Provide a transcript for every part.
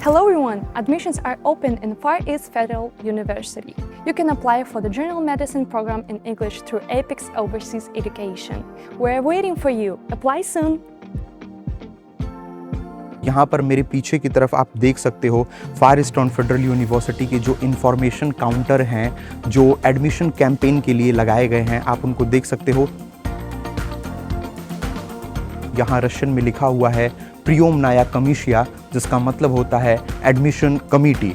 Hello everyone! Admissions are open in Far East Federal University. You can apply for the General Medicine program in English through Apex Overseas Education. We're waiting for you. Apply soon! यहाँ पर मेरे पीछे की तरफ आप देख सकते हो फार ईस्टर्न फेडरल यूनिवर्सिटी के जो इंफॉर्मेशन काउंटर हैं, जो एडमिशन कैंपेन के लिए लगाए गए हैं, आप उनको देख सकते हो। यहाँ रशियन में लिखा हुआ है प्रियोमनाया कमिशिया, जिसका मतलब होता है एडमिशन कमिटी।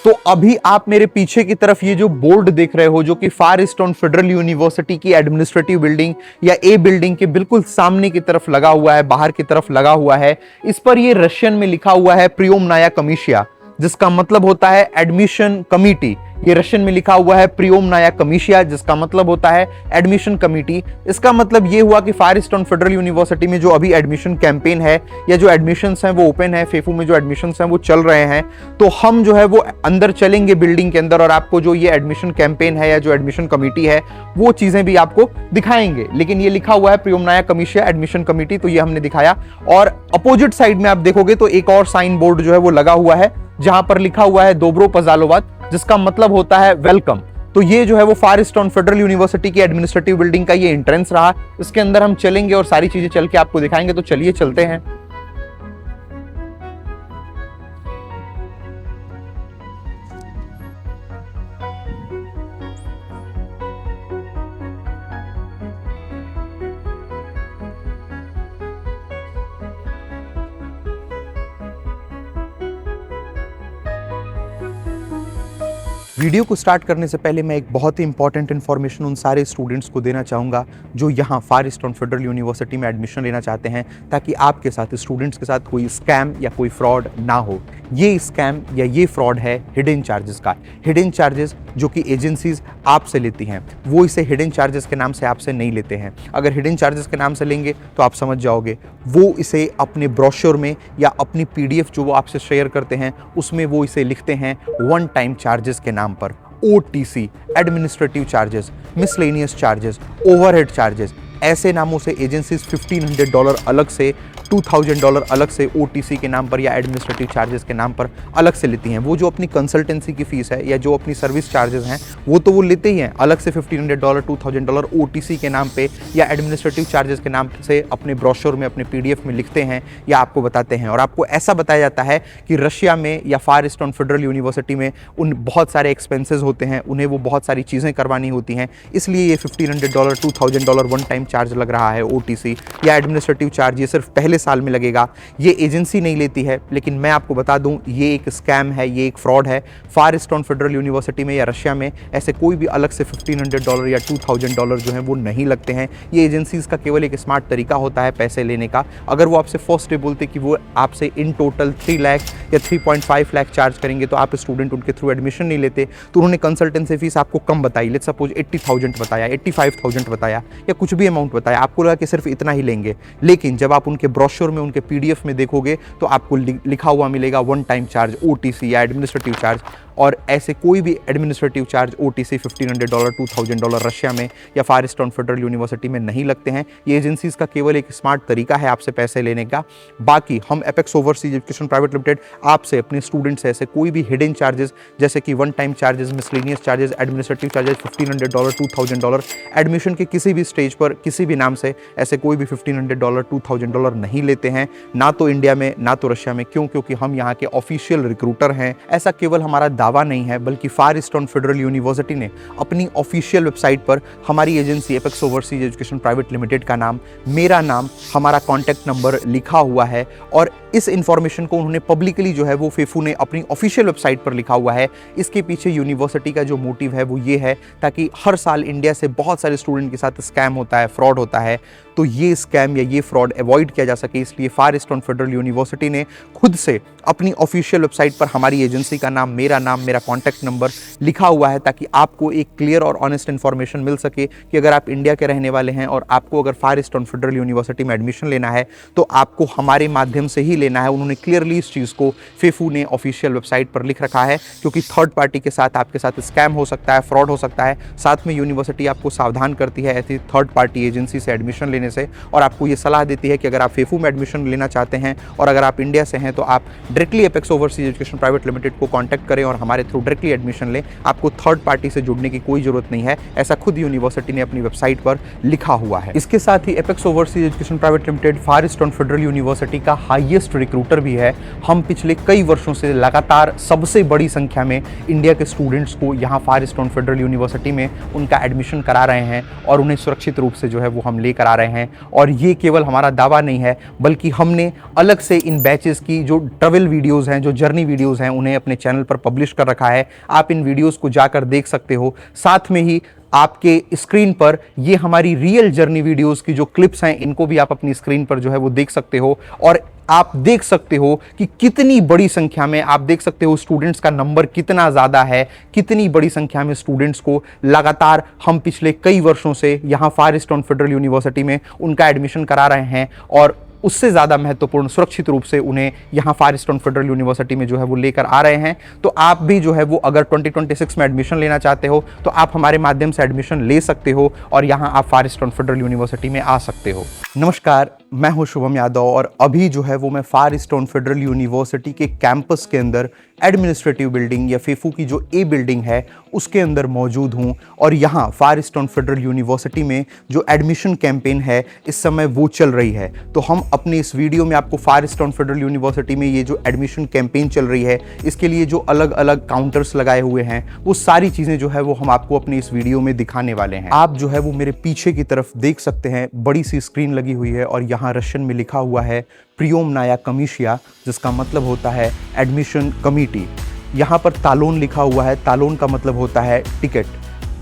तो अभी आप मेरे पीछे की तरफ ये जो बोर्ड देख रहे हो, जो कि फार ईस्टर्न फेडरल यूनिवर्सिटी की एडमिनिस्ट्रेटिव बिल्डिंग या ए बिल्डिंग के बिल्कुल सामने की तरफ लगा हुआ है, बाहर की तरफ लगा हुआ है। इस पर ये रशियन में लिखा हुआ है प्रियोमनाया कमिशिया, जिसका मतलब होता है एडमिशन कमिटी। ये रशियन में लिखा हुआ है प्रियोमनाया कमिशिया, जिसका मतलब होता है एडमिशन कमिटी। इसका मतलब ये हुआ कि फार ईस्टर्न फेडरल यूनिवर्सिटी में जो अभी एडमिशन कैंपेन है या जो एडमिशंस हैं वो ओपन है, फेफू में जो एडमिशंस हैं वो चल रहे हैं। तो हम जो है वो अंदर चलेंगे बिल्डिंग के अंदर और आपको जो ये एडमिशन कैंपेन है या जो एडमिशन कमिटी है वो चीजें भी आपको दिखाएंगे। लेकिन ये लिखा हुआ है प्रियोमनाया कमिशिया एडमिशन कमिटी, तो ये हमने दिखाया। और अपोजिट साइड में आप देखोगे तो एक और साइन बोर्ड जो है वो लगा हुआ है, जहां पर लिखा हुआ है दोब्रो पजालोवात, जिसका मतलब होता है वेलकम। तो ये जो है वो फार ईस्टर्न फेडरल यूनिवर्सिटी की एडमिनिस्ट्रेटिव बिल्डिंग का ये एंट्रेंस रहा। इसके अंदर हम चलेंगे और सारी चीजें चल के आपको दिखाएंगे। तो चलिए चलते हैं। वीडियो को स्टार्ट करने से पहले मैं एक बहुत ही इंपॉर्टेंट इन्फॉर्मेशन उन सारे स्टूडेंट्स को देना चाहूँगा जो यहाँ फार ईस्टर्न फेडरल यूनिवर्सिटी में एडमिशन लेना चाहते हैं, ताकि आपके साथ, स्टूडेंट्स के साथ कोई स्कैम या कोई फ्रॉड ना हो। ये स्कैम या ये फ्रॉड है हिडन चार्जेस का। हिडन चार्जेस जो कि एजेंसीज आपसे लेती हैं, वो इसे हिडन चार्जेस के नाम से आपसे नहीं लेते हैं। अगर हिडन चार्जेस के नाम से लेंगे तो आप समझ जाओगे, वो इसे अपने ब्रोशर में या अपनी PDF जो वो आपसे शेयर करते हैं उसमें वो इसे लिखते हैं वन टाइम चार्जेस के नाम पर। OTC, administrative charges, miscellaneous charges, overhead charges, ऐसे नामों से एजेंसीज $1500 अलग से, $2000 अलग से OTC के नाम पर या एडमिनिस्ट्रेटिव चार्जेस के नाम पर अलग से लेती हैं। वो जो अपनी कंसल्टेंसी की फीस है या जो अपनी सर्विस चार्जेस हैं वो तो वो लेते ही हैं अलग से $1500, $2000 OTC के नाम पे या एडमिनिस्ट्रेटिव चार्जेस के नाम से अपने ब्रोशर में, अपने PDF में लिखते हैं या आपको बताते हैं। और आपको ऐसा बताया जाता है कि रशिया में या फार ईस्टर्न फेडरल यूनिवर्सिटी में उन बहुत सारे एक्सपेंसेस होते हैं, उन्हें वो बहुत सारी चीज़ें करवानी होती हैं, इसलिए ये $1500, $2000 वन टाइम चार्ज लग रहा है। OTC या एडमिनिस्ट्रेटिव चार्ज ये सिर्फ पहले साल में लगेगा, ये एजेंसी नहीं लेती है। लेकिन मैं आपको बता दूं, ये एक स्कैम है, ये एक फ्रॉड है। फार ईस्टर्न फेडरल यूनिवर्सिटी में या रशिया में ऐसे कोई भी अलग से $1500 या $2000 जो है वो नहीं लगते हैं। ये एजेंसीज का केवल एक स्मार्ट तरीका होता है पैसे लेने का। अगर वो आपसे फर्स्ट डे बोलते कि वो आपसे इन टोटल 3 लाख या 3.5 लाख चार्ज करेंगे तो आप स्टूडेंट उनके थ्रू एडमिशन नहीं लेते, तो उन्होंने कंसल्टेंसी फीस आपको कम बताई, लेट्स सपोज 80,000 बताया, 85,000 बताया या कुछ भी अमाउंट बताया, आपको लगा कि सिर्फ इतना ही लेंगे। लेकिन जब आप उनके ब्रोशर में, उनके PDF में देखोगे तो आपको लिखा हुआ मिलेगा वन टाइम चार्ज OTC या एडमिनिस्ट्रेटिव चार्ज। और ऐसे कोई भी एडमिनिस्ट्रेटिव चार्ज OTC $1500, $2000 रशिया में या फार ईस्टर्न फेडरल यूनिवर्सिटी में नहीं लगते हैं। ये एजेंसीज का केवल एक स्मार्ट तरीका है आपसे पैसे लेने का। बाकी हम apex Overseas Education Private limited आपसे, अपने स्टूडेंट से ऐसे कोई भी हिडन चार्जेस जैसे कि one time charges, miscellaneous charges, administrative charges $1500, $2000, admission के किसी भी स्टेज पर किसी भी नाम से ऐसे कोई भी $1500, $2000 नहीं लेते हैं, ना तो इंडिया में ना तो रशिया में। क्यों? क्योंकि हम यहाँ के ऑफिशियल रिक्रूटर हैं। ऐसा केवल हमारा दावा नहीं है, बल्कि फार ईस्टर्न फेडरल यूनिवर्सिटी ने अपनी ऑफिशियल वेबसाइट पर हमारी agency apex Overseas Education Private limited का नाम, मेरा नाम, हमारा कॉन्टैक्ट नंबर लिखा हुआ है। और इस इंफॉर्मेशन को उन्होंने पब्लिकली जो है वो फेफू ने अपनी ऑफिशियल वेबसाइट पर लिखा हुआ है। इसके पीछे यूनिवर्सिटी का जो मोटिव है वो ये है ताकि हर साल इंडिया से बहुत सारे स्टूडेंट के साथ स्कैम होता है, फ्रॉड होता है, तो ये स्कैम या ये फ्रॉड अवॉइड किया जा सके, इसलिए फार ईस्टर्न फेडरल यूनिवर्सिटी ने खुद से अपनी ऑफिशियल वेबसाइट पर हमारी एजेंसी का नाम, मेरा कॉन्टैक्ट नंबर लिखा हुआ है, ताकि आपको एक क्लियर और ऑनेस्ट इन्फॉर्मेशन मिल सके कि अगर आप इंडिया के रहने वाले हैं और आपको अगर फार ईस्टर्न फेडरल यूनिवर्सिटी में एडमिशन लेना है तो आपको हमारे माध्यम से ही लेना है। उन्होंने क्लियरली इस चीज़ को फेफू ने ऑफिशियल वेबसाइट पर लिख रखा है, क्योंकि थर्ड पार्टी के साथ आपके साथ स्कैम हो सकता है, फ्रॉड हो सकता है। साथ में यूनिवर्सिटी आपको सावधान करती है ऐसी थर्ड पार्टी एजेंसी से एडमिशन लेने से, और आपको ये सलाह देती है कि अगर आप फेफू में एडमिशन लेना चाहते हैं और अगर आप इंडिया से हैं तो आप directly apex Overseas Education Private limited को कॉन्टैक्ट करें और हमारे थ्रू डायरेक्टली एडमिशन लें। आपको थर्ड पार्टी से जुड़ने की कोई जरूरत नहीं है, ऐसा खुद यूनिवर्सिटी ने अपनी वेबसाइट पर लिखा हुआ है। इसके साथ ही Apex Overseas Education Private Limited Far Eastern Federal University का हाईएस्ट रिक्रूटर भी है। हम पिछले कई वर्षों से लगातार सबसे बड़ी संख्या में इंडिया के स्टूडेंट्स को यहाँ फार ईस्टर्न फेडरल यूनिवर्सिटी में उनका एडमिशन करा रहे हैं और उन्हें सुरक्षित रूप से जो है वो हम लेकर आ रहे हैं। और ये केवल हमारा दावा नहीं है, बल्कि हमने अलग से इन बैचेस की जो ट्रैवल वीडियोस हैं, जो जर्नी वीडियोस हैं, उन्हें अपने चैनल पर पब्लिश कर रखा है। आप इन वीडियोस को जाकर देख सकते हो। साथ में ही आपके स्क्रीन पर ये हमारी रियल जर्नी वीडियोस की जो क्लिप्स हैं, इनको भी आप अपनी स्क्रीन पर जो है वो देख सकते हो। और आप देख सकते हो कि कितनी बड़ी संख्या में, आप देख सकते हो स्टूडेंट्स का नंबर कितना ज़्यादा है, कितनी बड़ी संख्या में स्टूडेंट्स को लगातार हम पिछले कई वर्षों से यहाँ फार ईस्टर्न फेडरल यूनिवर्सिटी में उनका एडमिशन करा रहे हैं। और उससे ज़्यादा महत्वपूर्ण, सुरक्षित रूप से उन्हें यहाँ फार ईस्टर्न फेडरल यूनिवर्सिटी में जो है वो लेकर आ रहे हैं। तो आप भी जो है वो अगर 2026 में एडमिशन लेना चाहते हो तो आप हमारे माध्यम से एडमिशन ले सकते हो और यहाँ आप फार ईस्टर्न फेडरल यूनिवर्सिटी में आ सकते हो। नमस्कार, मैं हूँ शुभम यादव और अभी जो है वो मैं फार ईस्टर्न फेडरल यूनिवर्सिटी के कैंपस के अंदर एडमिनिस्ट्रेटिव बिल्डिंग या फेफू की जो ए बिल्डिंग है उसके अंदर मौजूद हूँ। और यहाँ फार ईस्टर्न फेडरल यूनिवर्सिटी में जो एडमिशन कैंपेन है इस समय वो चल रही है। तो हम अपने इस वीडियो में आपको फार ईस्टर्न फेडरल यूनिवर्सिटी में ये जो एडमिशन कैंपेन चल रही है इसके लिए जो अलग अलग काउंटर्स लगाए हुए हैं वो सारी चीज़ें जो है वो हम आपको अपनी इस वीडियो में दिखाने वाले हैं। आप जो है वो मेरे पीछे की तरफ देख सकते हैं, बड़ी सी स्क्रीन लगी हुई है और यहाँ रशियन में लिखा हुआ है प्रियोमनाया कमीशिया, जिसका मतलब होता है एडमिशन कमिटी। यहाँ पर तालोन लिखा हुआ है, तालोन का मतलब होता है टिकट,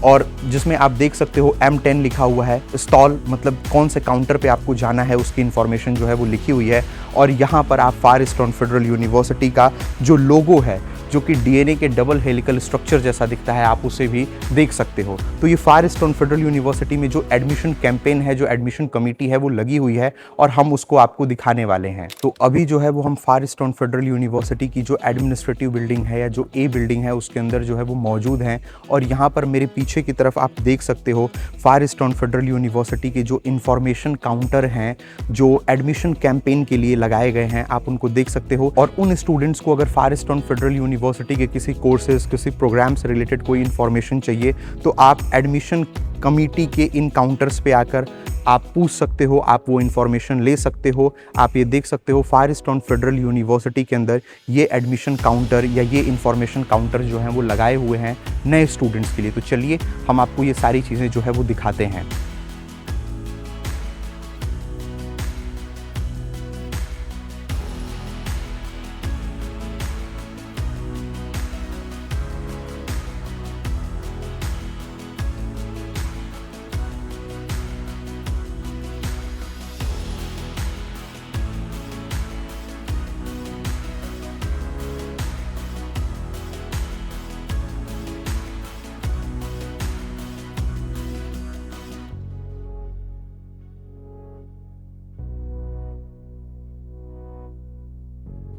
और जिसमें आप देख सकते हो M10 लिखा हुआ है। स्टॉल मतलब कौन से काउंटर पे आपको जाना है उसकी इन्फॉर्मेशन जो है वो लिखी हुई है। और यहाँ पर आप फार ईस्टर्न फेडरल यूनिवर्सिटी का जो लोगो है, जो कि DNA के डबल हेलिकल स्ट्रक्चर जैसा दिखता है, आप उसे भी देख सकते हो। तो ये फार ईस्टर्न फेडरल यूनिवर्सिटी में जो एडमिशन कैंपेन है, जो एडमिशन कमेटी है वो लगी हुई है और हम उसको आपको दिखाने वाले हैं। तो अभी जो है वो हम फार ईस्टर्न फेडरल यूनिवर्सिटी की जो एडमिनिस्ट्रेटिव बिल्डिंग है या जो ए बिल्डिंग है उसके अंदर जो है वो मौजूद हैं। और यहाँ पर मेरे पीछे की तरफ आप देख सकते हो फार ईस्टर्न फेडरल यूनिवर्सिटी के जो इंफॉर्मेशन काउंटर हैं, जो एडमिशन कैंपेन के लिए लगाए गए हैं, आप उनको देख सकते हो। और उन स्टूडेंट्स को अगर फार ईस्टर्न फेडरल यूनिवर्सिटी के किसी कोर्सेज, किसी प्रोग्राम से रिलेटेड कोई इन्फॉर्मेशन चाहिए तो आप एडमिशन कमेटी के इन काउंटर्स पे आकर आप पूछ सकते हो, आप वो इन्फॉर्मेशन ले सकते हो। आप ये देख सकते हो फार ईस्टर्न फेडरल यूनिवर्सिटी के अंदर ये एडमिशन काउंटर या ये इन्फॉर्मेशन काउंटर जो हैं वो लगाए हुए हैं नए स्टूडेंट्स के लिए। तो चलिए हम आपको ये सारी चीज़ें जो है वो दिखाते हैं।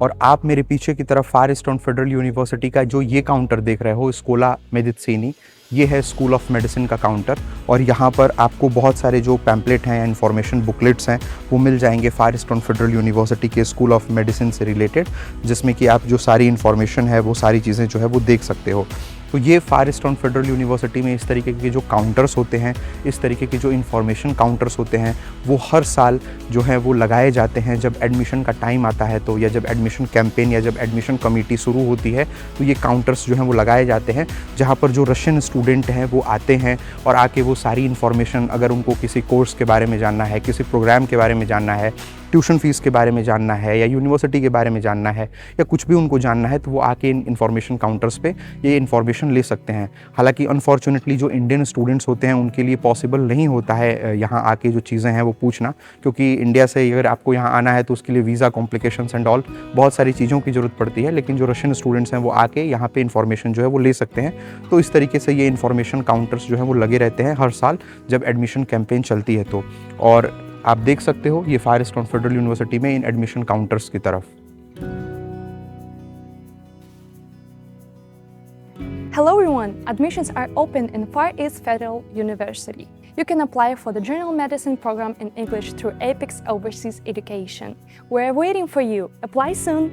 और आप मेरे पीछे की तरफ फार ईस्टर्न फेडरल यूनिवर्सिटी का जो ये काउंटर देख रहे हो, स्कोला मेडिसिनी, ये है स्कूल ऑफ मेडिसिन का काउंटर। और यहाँ पर आपको बहुत सारे जो पैम्पलेट हैं, इन्फॉर्मेशन बुकलेट्स हैं, वो मिल जाएंगे फार ईस्टर्न फेडरल यूनिवर्सिटी के स्कूल ऑफ मेडिसिन से रिलेटेड, जिसमें कि आप जो सारी इन्फॉर्मेशन है वो सारी चीज़ें जो है वो देख सकते हो। तो ये फार ईस्टर्न फेडरल यूनिवर्सिटी में इस तरीके के जो काउंटर्स होते हैं, इस तरीके के जो इन्फॉर्मेशन काउंटर्स होते हैं, वो हर साल जो है वो लगाए जाते हैं जब एडमिशन का टाइम आता है। तो या जब एडमिशन कैंपेन या जब एडमिशन कमेटी शुरू होती है तो ये काउंटर्स जो हैं वो लगाए जाते हैं, जहाँ पर जो रशियन स्टूडेंट हैं वो आते हैं और आके वो सारी इन्फॉर्मेशन, अगर उनको किसी कोर्स के बारे में जानना है, किसी प्रोग्राम के बारे में जानना है, ट्यूशन फीस के बारे में जानना है या यूनिवर्सिटी के बारे में जानना है या कुछ भी उनको जानना है, तो वो आके इन इन्फॉर्मेशन काउंटर्स पे ये इन्फॉर्मेशन ले सकते हैं। हालांकि अनफॉर्चुनेटली जो इंडियन स्टूडेंट्स होते हैं उनके लिए पॉसिबल नहीं होता है यहाँ आके जो चीज़ें हैं वो पूछना, क्योंकि इंडिया से अगर आपको यहाँ आना है तो उसके लिए वीज़ा कॉम्प्लिकेशंस एंड ऑल बहुत सारी चीज़ों की ज़रूरत पड़ती है। लेकिन जो रशियन स्टूडेंट्स हैं वो आके यहाँ पे इन्फॉर्मेशन जो है वो ले सकते हैं। तो इस तरीके से ये इन्फॉर्मेशन काउंटर्स जो है वो लगे रहते हैं हर साल जब एडमिशन कैंपेन चलती है। तो और आप देख सकते हो ये फायरस्टोन फेडरल यूनिवर्सिटी में इन एडमिशन काउंटर्स की तरफ। Hello everyone! Admissions are open in Far East Federal University. You can apply for the General Medicine program in English through Apex Overseas Education. We're waiting for you. Apply soon!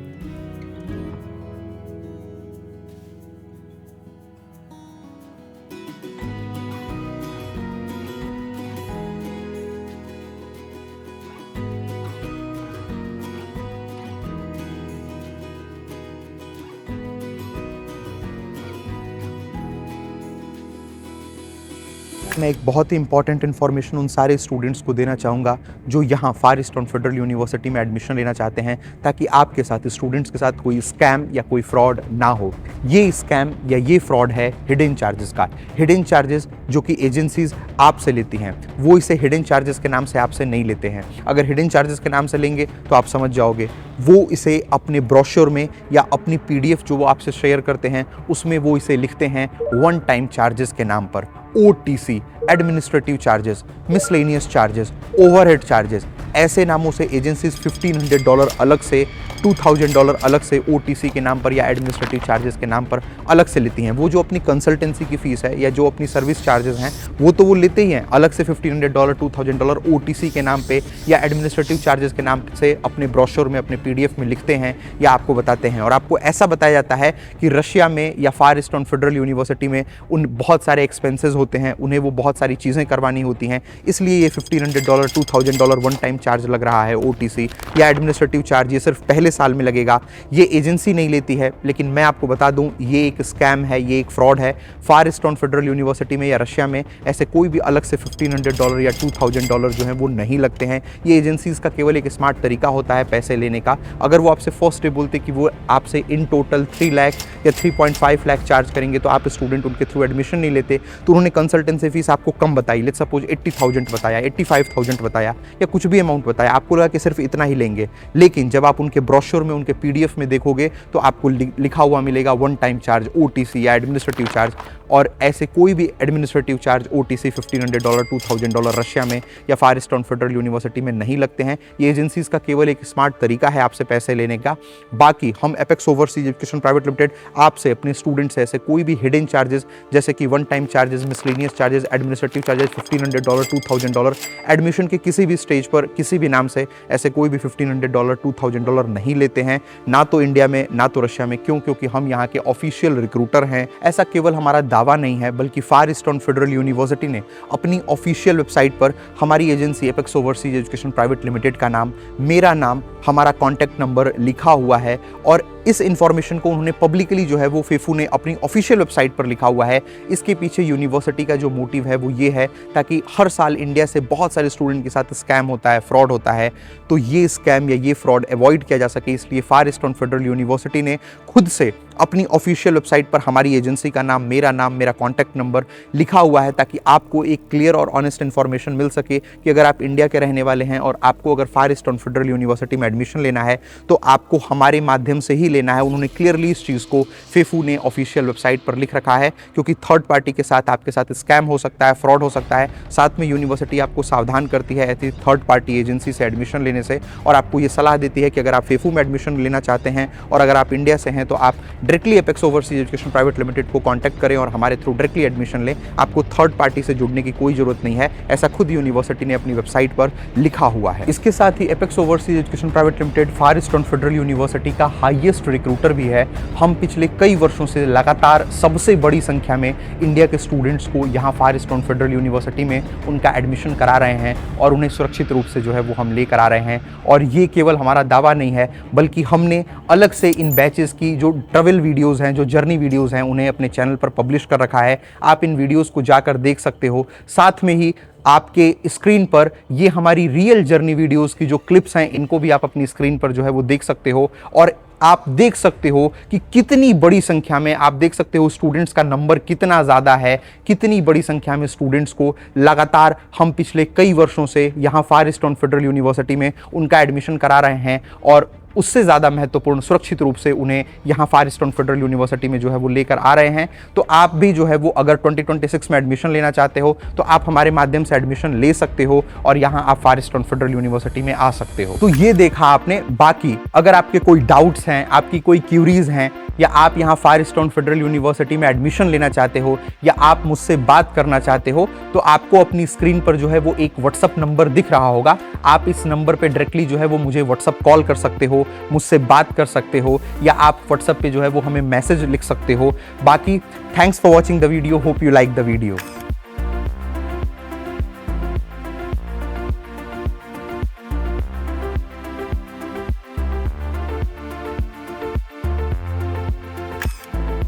मैं एक बहुत ही important information उन सारे students को देना चाहूँगा जो यहाँ फार ईस्टर्न फेडरल यूनिवर्सिटी में एडमिशन लेना चाहते हैं, ताकि आपके साथ स्टूडेंट्स के साथ कोई स्कैम या कोई फ्रॉड ना हो। ये स्कैम या ये फ्रॉड है हिडन चार्जेस का। हिडन चार्जेस जो कि एजेंसीज आपसे लेती हैं, वो इसे हिडन चार्जेस के नाम से आपसे नहीं लेते हैं। अगर हिडन चार्जेस के नाम से लेंगे तो आप समझ जाओगे, वो इसे अपने ब्रोशर में या अपनी PDF जो वो आपसे शेयर करते हैं उसमें वो इसे लिखते हैं वन टाइम चार्जेस के नाम पर। OTC, administrative charges, miscellaneous charges, overhead charges, ऐसे नामों से एजेंसीज $1500 अलग से, $2000 अलग से OTC के नाम पर या एडमिनिस्ट्रेटिव चार्जेस के नाम पर अलग से लेती हैं। वो जो अपनी कंसल्टेंसी की फीस है या जो अपनी सर्विस चार्जेस हैं वो तो वो लेते ही हैं अलग से $1500, $2000 OTC के नाम पे या एडमिनिस्ट्रेटिव चार्जेस के नाम से अपने ब्रोशर में, अपने PDF में लिखते हैं या आपको बताते हैं। और आपको ऐसा बताया जाता है कि रशिया में या फार ईस्टर्न फेडरल यूनिवर्सिटी में उन बहुत सारे एक्सपेंसेस होते हैं, उन्हें वो बहुत सारी चीज़ें करवानी होती हैं, इसलिए ये $1500, $2000 वन टाइम चार्ज लग रहा है। OTC या एडमिनिस्ट्रेटिव चार्ज ये सिर्फ पहले साल में लगेगा। ये एजेंसी नहीं लेती है, लेकिन मैं आपको बता दूं ये एक स्कैम है, ये एक फ्रॉड है। फार ईस्टर्न फेडरल यूनिवर्सिटी में या रशिया में ऐसे कोई भी अलग से $1500 या $2000 जो है वो नहीं लगते हैं। ये एजेंसीज का केवल एक स्मार्ट तरीका होता है पैसे लेने का। अगर वो आपसे फर्स्ट डे बोलते कि वो आपसे इन टोटल 3 लाख या 3.5 लाख चार्ज करेंगे तो आप स्टूडेंट उनके थ्रू एडमिशन नहीं लेते, तो उन्होंने कंसल्टेंसी फीस आपको कम बताई, लेट्स सपोज 80,000 बताया, 85,000 बताया या कुछ भी अमाउंट बताया, आपको लगा कि सिर्फ इतना ही लेंगे। लेकिन जब आप उनके ब्रोशर में, उनके PDF में देखोगे तो आपको लिखा हुआ मिलेगा वन टाइम चार्ज OTC या एडमिनिस्ट्रेटिव चार्ज। और ऐसे कोई भी एडमिनिस्ट्रेटिव चार्ज OTC $1500, $2000 रशिया में या फार ईस्टर्न फेडरल यूनिवर्सिटी में नहीं लगते हैं। ये एजेंसीज का केवल एक स्मार्ट तरीका है आपसे पैसे लेने का। बाकी हम apex Overseas Education Private limited आपसे, अपने स्टूडेंट से ऐसे कोई भी हिडन चार्जेस जैसे कि one time charges, miscellaneous charges, administrative charges $1500, $2000, admission के किसी भी स्टेज पर किसी भी नाम से ऐसे कोई भी $1500, $2000 नहीं लेते हैं, ना तो इंडिया में ना तो रशिया में। क्यों? क्योंकि हम यहाँ के ऑफिशियल रिक्रूटर हैं। ऐसा केवल हमारा दावा नहीं है, बल्कि फार ईस्टर्न फेडरल यूनिवर्सिटी ने अपनी ऑफिशियल वेबसाइट पर हमारी agency apex Overseas Education Private limited का नाम, मेरा नाम, हमारा कॉन्टैक्ट नंबर लिखा हुआ है। और इस इंफॉर्मेशन को उन्होंने पब्लिकली जो है वो फेफू ने अपनी ऑफिशियल वेबसाइट पर लिखा हुआ है। इसके पीछे यूनिवर्सिटी का जो मोटिव है वो ये है ताकि हर साल इंडिया से बहुत सारे स्टूडेंट के साथ स्कैम होता है, फ्रॉड होता है, तो ये स्कैम या ये फ्रॉड अवॉइड किया जा सके, इसलिए फार ईस्टर्न फेडरल यूनिवर्सिटी ने खुद से अपनी ऑफिशियल वेबसाइट पर हमारी एजेंसी का नाम, मेरा कॉन्टैक्ट नंबर लिखा हुआ है, ताकि आपको एक क्लियर और ऑनेस्ट इन्फॉर्मेशन मिल सके कि अगर आप इंडिया के रहने वाले हैं और आपको अगर फार ईस्टर्न फेडरल यूनिवर्सिटी में एडमिशन लेना है तो आपको हमारे माध्यम से ही लेना है। उन्होंने क्लियरली इस चीज़ को फेफू ने ऑफिशियल वेबसाइट पर लिख रखा है, क्योंकि थर्ड पार्टी के साथ आपके साथ स्कैम हो सकता है, फ्रॉड हो सकता है। साथ में यूनिवर्सिटी आपको सावधान करती है ऐसी थर्ड पार्टी एजेंसी से एडमिशन लेने से, और आपको ये सलाह देती है कि अगर आप फेफू में एडमिशन लेना चाहते हैं और अगर आप इंडिया से हैं तो आप directly apex Overseas Education Private limited को कॉन्टैक्ट करें और हमारे थ्रू डायरेक्टली एडमिशन लें। आपको थर्ड पार्टी से जुड़ने की कोई जरूरत नहीं है, ऐसा खुद यूनिवर्सिटी ने अपनी वेबसाइट पर लिखा हुआ है। इसके साथ ही Apex Overseas Education Private Limited Far Eastern Federal University का हाईएस्ट रिक्रूटर भी है। हम पिछले कई वर्षों से लगातार सबसे बड़ी संख्या में इंडिया के स्टूडेंट्स को यहाँ फार ईस्टर्न फेडरल यूनिवर्सिटी में उनका एडमिशन करा रहे हैं और उन्हें सुरक्षित रूप से जो है वो हम लेकर आ रहे हैं। और ये केवल हमारा दावा नहीं है, बल्कि हमने अलग से इन बैचेस की जो ट्रैवल वीडियोस हैं, जो जर्नी वीडियोस हैं, उन्हें अपने चैनल पर पब्लिश कर रखा है। आप इन वीडियोस को जाकर देख सकते हो। साथ में ही आपके स्क्रीन पर ये हमारी रियल जर्नी वीडियोस की जो क्लिप्स हैं, इनको भी आप अपनी स्क्रीन पर जो है वो देख सकते हो। और आप देख सकते हो कि कितनी बड़ी संख्या में, आप देख सकते हो स्टूडेंट्स का नंबर कितना ज़्यादा है, कितनी बड़ी संख्या में स्टूडेंट्स को लगातार हम पिछले कई वर्षों से यहाँ फार ईस्टर्न फेडरल यूनिवर्सिटी में उनका एडमिशन करा रहे हैं। और उससे ज़्यादा महत्वपूर्ण सुरक्षित रूप से उन्हें यहाँ फायरस्टोन फेडरल यूनिवर्सिटी में जो है वो लेकर आ रहे हैं। तो आप भी जो है वो अगर 2026 में एडमिशन लेना चाहते हो तो आप हमारे माध्यम से एडमिशन ले सकते हो और यहाँ आप फायरस्टोन फेडरल यूनिवर्सिटी में आ सकते हो। तो ये देखा आपने। बाकी अगर आपके कोई डाउट्स हैं, आपकी कोई क्यूरीज हैं, या आप यहाँ फायरस्टोन फेडरल यूनिवर्सिटी में एडमिशन लेना चाहते हो, या आप मुझसे बात करना चाहते हो, तो आपको अपनी स्क्रीन पर जो है वो एक व्हाट्सअप नंबर दिख रहा होगा। आप इस नंबर पे डायरेक्टली जो है वो मुझे व्हाट्सअप कॉल कर सकते हो, मुझसे बात कर सकते हो, या आप व्हाट्सअप पे जो है वो हमें मैसेज लिख सकते हो। बाकी thanks for watching the video, hope you like the video.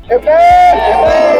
Amen.